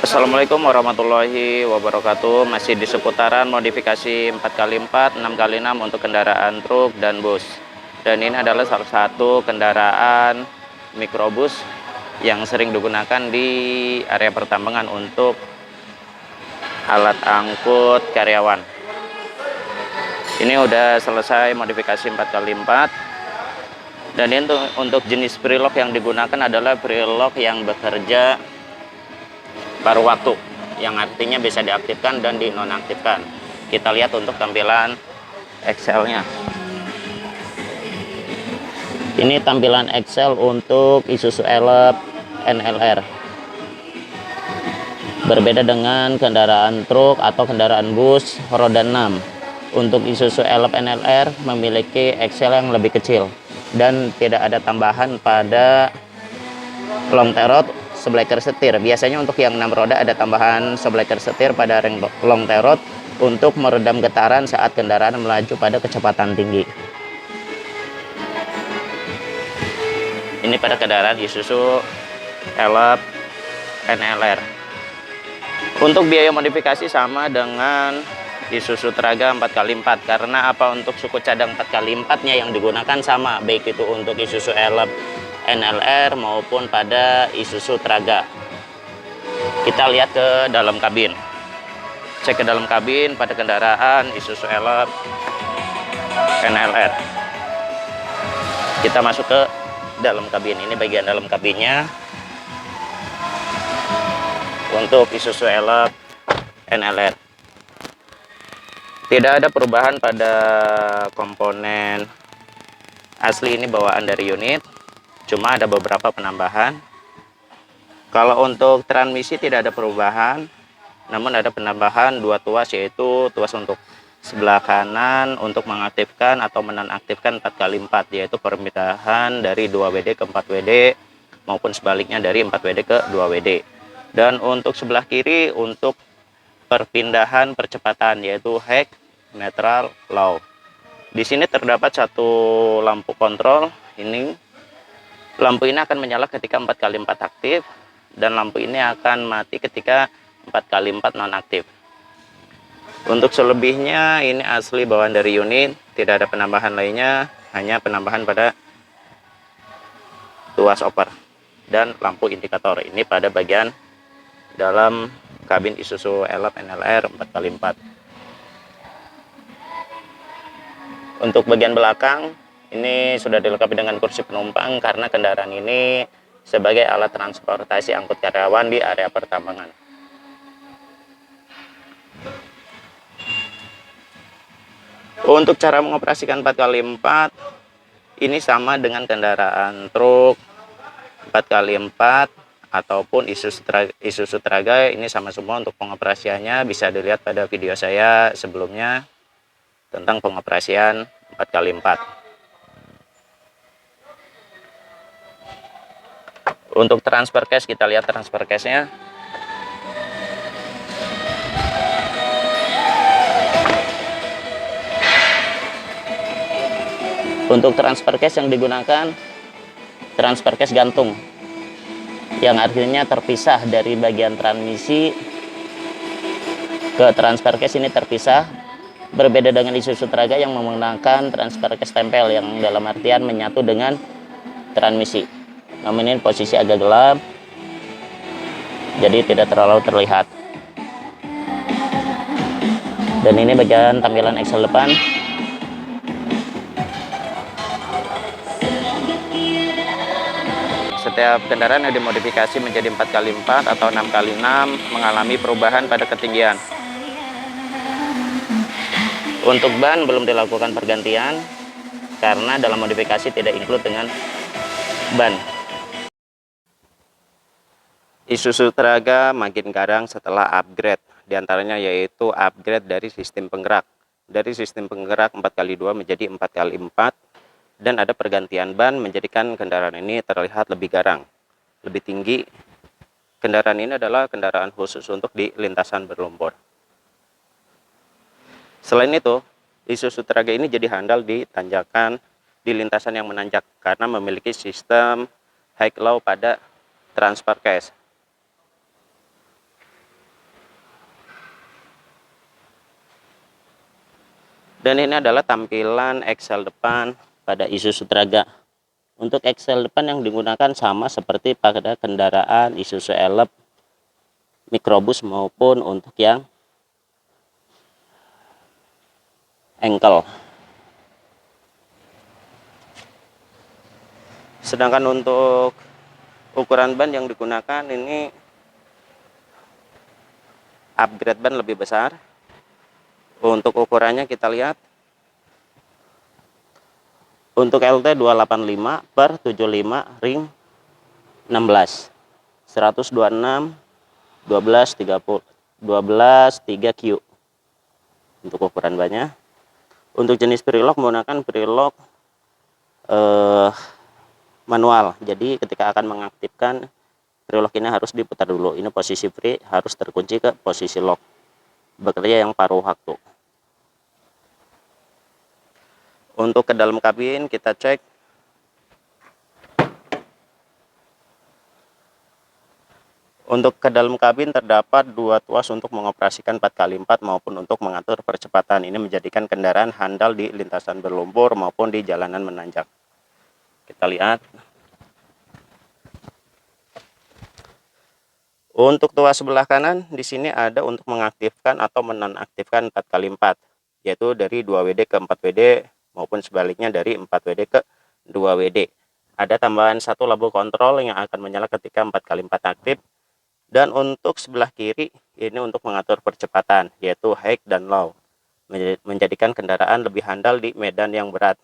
Assalamualaikum warahmatullahi wabarakatuh. Masih di seputaran modifikasi 4x4, 6x6 untuk kendaraan truk dan bus. Dan ini adalah salah satu kendaraan mikrobus yang sering digunakan di area pertambangan untuk alat angkut karyawan. Ini udah selesai modifikasi 4x4. Dan ini untuk jenis prelock yang digunakan adalah prelock yang bekerja paruh waktu, yang artinya bisa diaktifkan dan dinonaktifkan. Kita lihat untuk tampilan Excel-nya. Ini tampilan Excel untuk Isuzu Elf NLR. Berbeda dengan kendaraan truk atau kendaraan bus roda 6. Untuk Isuzu Elf NLR memiliki Excel yang lebih kecil dan tidak ada tambahan pada long tail rod sebleker setir. Biasanya untuk yang 6 roda ada tambahan sebleker setir pada ring long tail rod untuk meredam getaran saat kendaraan melaju pada kecepatan tinggi. Ini pada kendaraan Isuzu Elf NLR. Untuk biaya modifikasi sama dengan Isuzu Traga 4x4. Karena apa, untuk suku cadang 4x4-nya yang digunakan sama, baik itu untuk Isuzu Elf NLR maupun pada Isuzu Traga. Kita lihat ke dalam kabin. Cek ke dalam kabin pada kendaraan Isuzu Elf NLR. Kita masuk ke dalam kabin. Ini bagian dalam kabinnya untuk Isuzu Elf NLR. Tidak ada perubahan pada komponen asli, ini bawaan dari unit. Cuma ada beberapa penambahan. Kalau untuk transmisi tidak ada perubahan, namun ada penambahan 2 tuas, yaitu tuas untuk sebelah kanan untuk mengaktifkan atau menonaktifkan 4x4, yaitu perpindahan dari 2WD ke 4WD maupun sebaliknya dari 4WD ke 2WD. Dan untuk sebelah kiri untuk perpindahan percepatan, yaitu high, neutral, low. Di sini terdapat satu lampu kontrol. Lampu ini akan menyala ketika 4x4 aktif, dan lampu ini akan mati ketika 4x4 nonaktif. Untuk selebihnya ini asli bawaan dari unit, tidak ada penambahan lainnya, hanya penambahan pada tuas oper dan lampu indikator. Ini pada bagian dalam kabin Isuzu Elf NLR 4x4. Untuk bagian belakang ini sudah dilengkapi dengan kursi penumpang karena kendaraan ini sebagai alat transportasi angkut karyawan di area pertambangan. Untuk cara mengoperasikan 4x4 ini sama dengan kendaraan truk 4x4 ataupun Isuzu Traga, ini sama semua. Untuk pengoperasiannya bisa dilihat pada video saya sebelumnya tentang pengoperasian 4x4. Untuk transfer case, kita lihat transfer case-nya. Untuk transfer case yang digunakan transfer case gantung, yang artinya terpisah dari bagian transmisi ke transfer case ini terpisah. Berbeda dengan Isuzu Traga yang menggunakan transfer case tempel, yang dalam artian menyatu dengan transmisi. Namun ini posisi agak gelap, jadi tidak terlalu terlihat. Dan ini bagian tampilan Excel depan. Setiap kendaraan yang dimodifikasi menjadi 4x4 atau 6x6 mengalami perubahan pada ketinggian. Untuk ban belum dilakukan pergantian karena dalam modifikasi tidak include dengan ban. Isuzu Traga makin garang setelah upgrade, diantaranya yaitu upgrade dari sistem penggerak. Dari sistem penggerak 4x2 menjadi 4x4, dan ada pergantian ban menjadikan kendaraan ini terlihat lebih garang, lebih tinggi. Kendaraan ini adalah kendaraan khusus untuk di lintasan berlumpur. Selain itu, Isuzu Traga ini jadi handal di tanjakan, di lintasan yang menanjak karena memiliki sistem high low pada transfer case. Dan ini adalah tampilan eksel depan pada Isuzu Traga. Untuk eksel depan yang digunakan sama seperti pada kendaraan Isuzu Elep, Microbus maupun untuk yang engkel. Sedangkan untuk ukuran ban yang digunakan ini upgrade ban lebih besar. Untuk ukurannya kita lihat, untuk LT 285 per 75 ring 16 126 12 30 12 3 Q untuk ukuran bannya. Untuk jenis prelock menggunakan prelock manual, jadi ketika akan mengaktifkan prelock ini harus diputar dulu. Ini posisi free, harus terkunci ke posisi lock, bekerja yang paruh waktu. Untuk ke dalam kabin kita cek. Untuk ke dalam kabin terdapat 2 tuas untuk mengoperasikan 4x4 maupun untuk mengatur percepatan. Ini menjadikan kendaraan handal di lintasan berlumpur maupun di jalanan menanjak. Kita lihat. Untuk tuas sebelah kanan di sini ada untuk mengaktifkan atau menonaktifkan 4x4, yaitu dari 2WD ke 4WD maupun sebaliknya dari 4WD ke 2WD. Ada tambahan satu lampu kontrol yang akan menyala ketika 4x4 aktif. Dan untuk sebelah kiri ini untuk mengatur percepatan, yaitu high dan low, menjadikan kendaraan lebih handal di medan yang berat.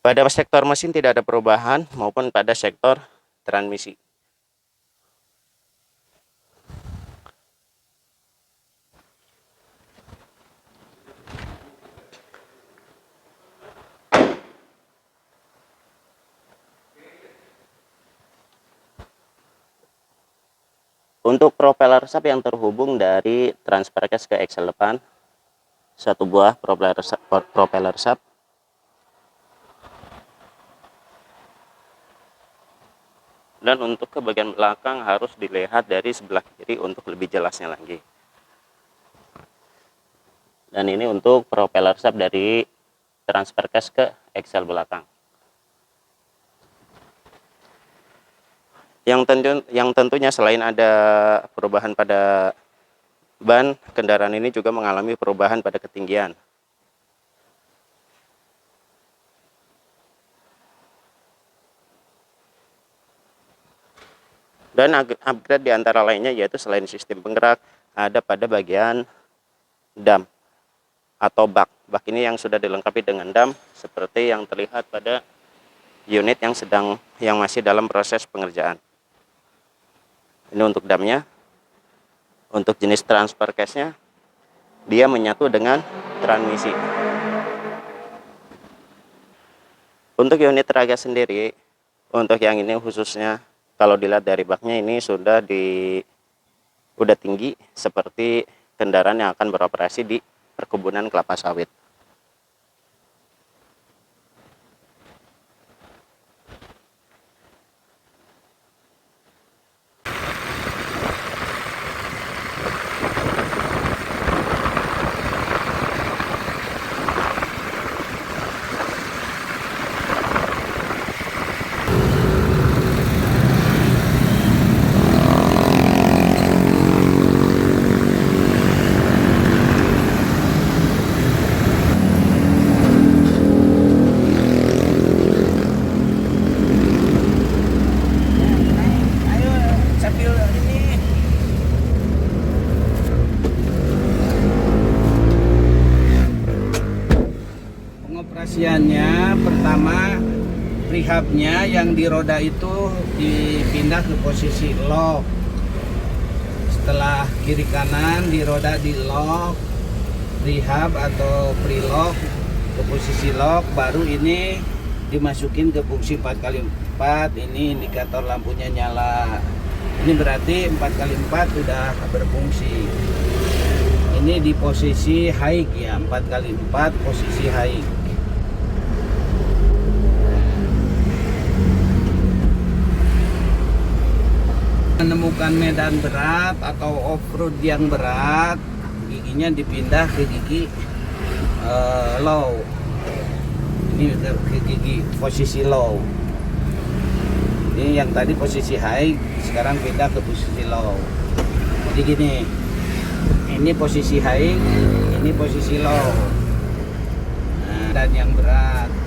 Pada sektor mesin tidak ada perubahan maupun pada sektor transmisi. Untuk propeller shaft yang terhubung dari transfer case ke eksel depan, 1 buah propeller shaft. Dan untuk ke bagian belakang harus dilihat dari sebelah kiri untuk lebih jelasnya lagi. Dan ini untuk propeller shaft dari transfer case ke eksel belakang. Yang tentunya selain ada perubahan pada ban, kendaraan ini juga mengalami perubahan pada ketinggian. Dan upgrade di antara lainnya yaitu selain sistem penggerak, ada pada bagian dam atau bak. Bak ini yang sudah dilengkapi dengan dam seperti yang terlihat pada unit yang masih dalam proses pengerjaan. Ini untuk damnya. Untuk jenis transfer case-nya, dia menyatu dengan transmisi. Untuk unit Traga sendiri, untuk yang ini khususnya kalau dilihat dari baknya ini sudah tinggi seperti kendaraan yang akan beroperasi di perkebunan kelapa sawit. Pengoperasiannya pertama, rehabnya yang di roda itu dipindah ke posisi lock. Setelah kiri kanan di roda di lock, rehab atau prelock ke posisi lock, baru ini dimasukin ke fungsi 4x4. Ini indikator lampunya nyala. Ini berarti 4x4 sudah berfungsi. Ini di posisi high ya, 4x4 posisi high. Menemukan medan berat atau off-road yang berat, giginya dipindah ke gigi low. Ini ke gigi posisi low. Ini yang tadi posisi high, sekarang pindah ke posisi low. Jadi gini, ini posisi high, ini posisi low. Nah, dan yang berat.